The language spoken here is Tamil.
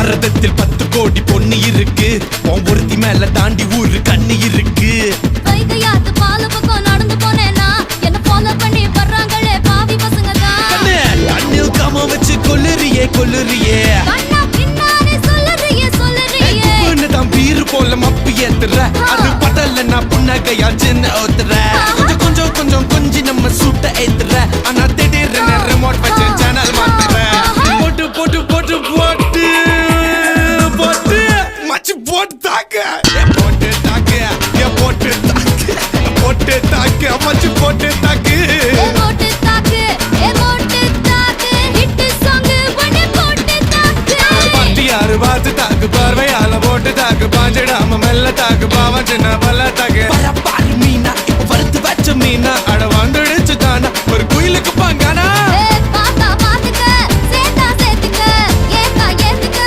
பாரதத்தில் 10 கோடி பொண்ணு இருக்கு, ஒருத்தி மேல தாண்டி ஊரு கண்ணு இருக்கு. வைகையாத்து பால பக்கம் நடந்து போனேனா என்ன ஃபாலோ பண்ணி வர்றாங்களே பாவி பசங்க தான். கண்ணில் கம வச்சு கொல்லுறியே கொல்லுறியே, கண்ணா பின்னாலே சொல்லுறியே சொல்லுறியே. தான் பீரு போல மப்பு ஏத்துற, அது படல நான் புன்னகையா சின்ன ஓத்துற. கொஞ்சம் கொஞ்சம் கொஞ்சம் கொஞ்சி நம்ம சூட்ட ஏத்துற, ஆனா திடீர்னு ரிமோட் வச்சு சேனல் மாத்துற. போட்டு போட்டு போட்டு போட்டு போட்டு மச்சு போட்டு தாக்க, போட்டு தாக்க, போட்டு தாக்க, போட்டு தாக்க, மச்சு போட்டு தாக்கு, போட்டு தாக்கு, போட்டு தாக்கு, ஹிட் சாங் பண்ணி போட்டு தாக்கு. பாட்டியாரு பார்த்து தாக்கு, பார்வையால போட்டு தாக்கு, பாஞ்சிடாம மெல்ல தாக்கு, பாவம் சின்ன பல்ல தாக்கு.